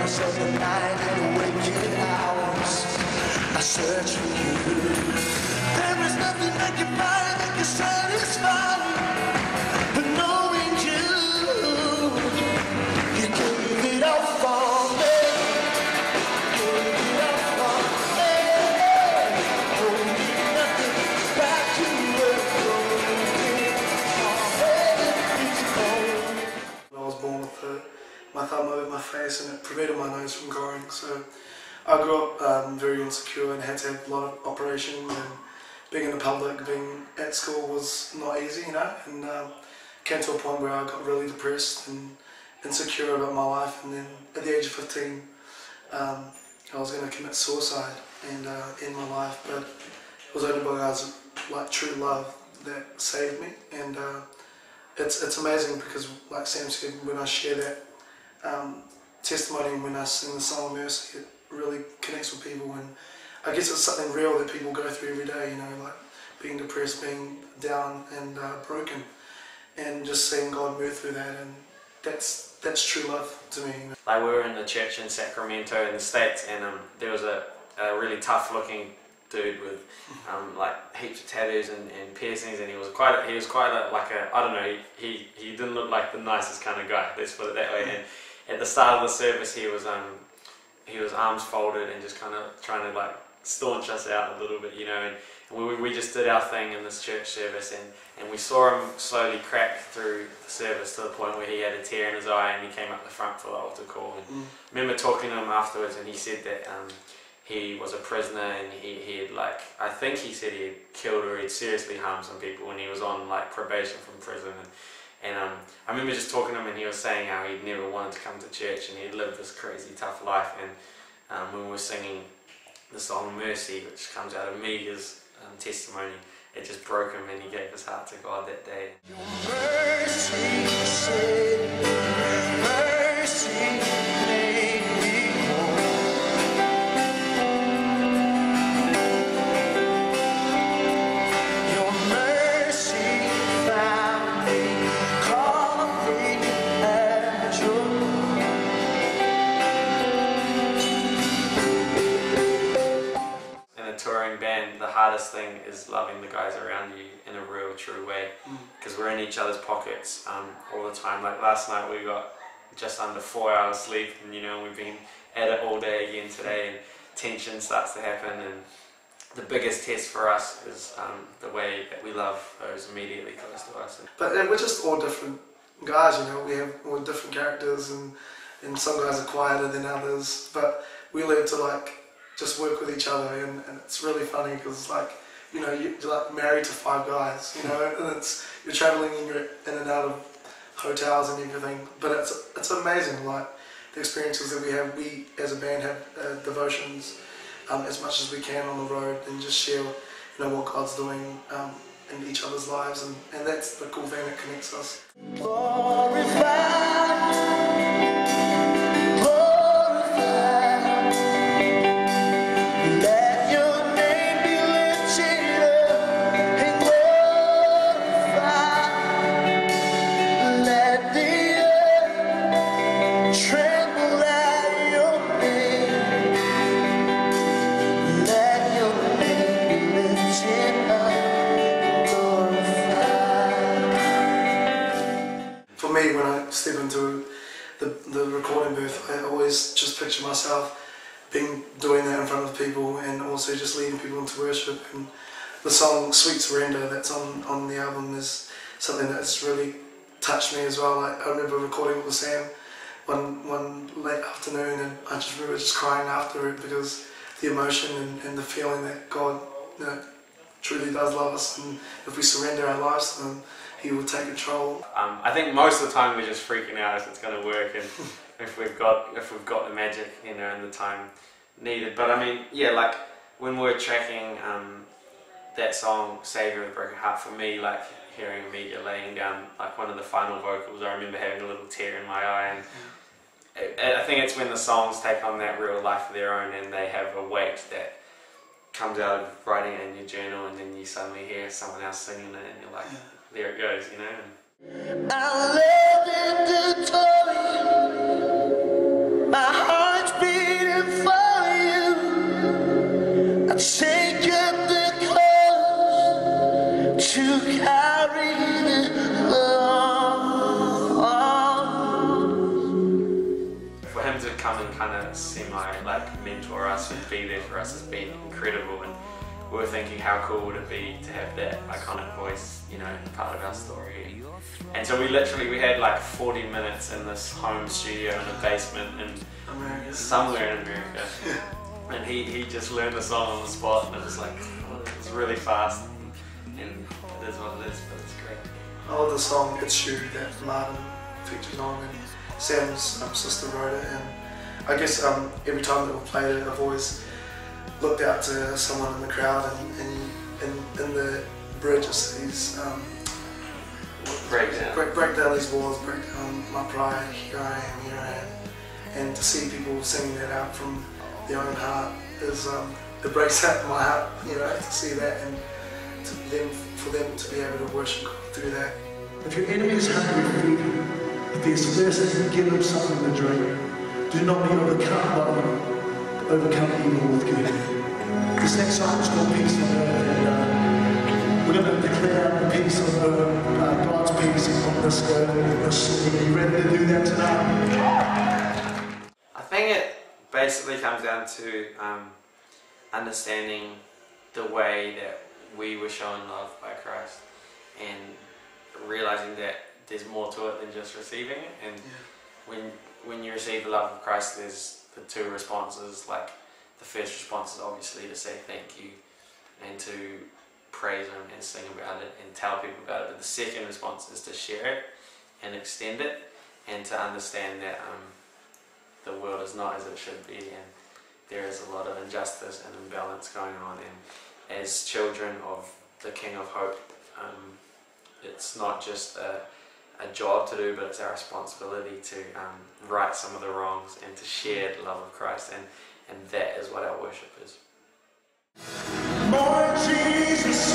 darkness of the night and the waking hours, I search for you. There is nothing I can find that can satisfy, but knowing you gave it all for me. Gave it all for me. Holding nothing back to I was born with my thumb over my face and it prevented my nose from growing, so I grew up very insecure and had to have a lot of operations, and being in the public, being at school was not easy, you know, and came to a point where I got really depressed and insecure about my life, and then at the age of 15 I was going to commit suicide and end my life, but it was only by God's true love that saved me. And it's amazing because, like Sam said, when I share that testimony and when I sing the song Mercy, it really connects with people, and I guess it's something real that people go through every day, you know, like being depressed, being down and broken, and just seeing God move through that, and that's true love to me. You know? Like, we were in the church in Sacramento in the States, and there was a really tough looking dude with like heaps of tattoos and piercings, and he was quite a I don't know, he didn't look like the nicest kind of guy, let's put it that way. And at the start of the service he was arms folded and just kind of trying to like staunch us out a little bit, you know, and we just did our thing in this church service, and we saw him slowly crack through the service to the point where he had a tear in his eye and he came up the front for the altar call. And I remember talking to him afterwards, and he said that he was a prisoner, and he had, like, I think he said he had killed or he'd seriously harmed some people when he was on like probation from prison. And I remember just talking to him, and he was saying how he'd never wanted to come to church and he'd lived this crazy tough life. And when we were singing the song Mercy, which comes out of Omega's testimony, it just broke him, and he gave his heart to God that day. Your mercy saved me, mercy made me whole. Your mercy found me, called me at your door. In a touring band, the hardest thing is loving the guys around you in a real, true way, because we're in each other's pockets all the time. Like last night we got just under 4 hours sleep, and you know, we've been at it all day again today, and tension starts to happen. And the biggest test for us is the way that we love those immediately close to us. But we're just all different guys, you know, we have all different characters, and some guys are quieter than others, but we learn to like just work with each other, and it's really funny because, like, you know, you're like married to 5 guys, you know, and you're traveling and you're in and out of hotels and everything, but it's amazing, like the experiences that we have. We as a band have devotions as much as we can on the road, and just share, you know, what God's doing in each other's lives, and that's the cool thing that connects us. For me, when I step into the recording booth, I always just picture myself doing that in front of people, and also just leading people into worship. And the song Sweet Surrender that's on the album is something that's really touched me as well. Like, I remember recording it with Sam one late afternoon, and I just remember just crying after it, because the emotion and the feeling that God, you know, truly does love us, and if we surrender our lives to Him, He will take control. I think most of the time we're just freaking out if it's going to work, and if we've got the magic, you know, and the time needed. But I mean, yeah, like when we're tracking that song Saviour of the Broken Heart, for me, like hearing Omega laying down like one of the final vocals, I remember having a little tear in my eye, and I think it's when the songs take on that real life of their own, and they have a weight that comes out of writing it in your journal, and then you suddenly hear someone else singing it, and you're like, there it goes, you know. I love it to tell you, my heart him to come and kind of mentor us and be there for us has been incredible, and we were thinking how cool would it be to have that iconic voice, part of our story. And so we had like 40 minutes in this home studio in a basement somewhere in America. And he just learned the song on the spot, and it was it's really fast, and it is what it is, but it's great. I love the song It's You that Martin features on, and Sam's sister wrote it, and I guess every time that we've played it I've always looked out to someone in the crowd, and in the bridge it says break down these walls, break down my pride, here I am, and to see people singing that out from their own heart is it breaks out my heart, to see that, and for them to be able to worship God through that. If your enemy is hungry, feed him. If he is thirsty, give him something to drink. Do not be overcome by them, but overcome evil with good. This next song is called Peace on Earth, and we're going to declare the peace of God's peace on this earth, this city. Are you ready to do that tonight? I think it basically comes down to understanding the way that we were shown love by Christ, and realizing that there's more to it than just receiving it. And when you receive the love of Christ, there's the two responses. Like, the first response is obviously to say thank you and to praise Him and sing about it and tell people about it. But the second response is to share it and extend it, and to understand that the world is not as it should be, and there is a lot of injustice and imbalance going on. And as children of the King of Hope, it's not just a job to do, but it's our responsibility to right some of the wrongs and to share the love of Christ, and that is what our worship is. More Jesus.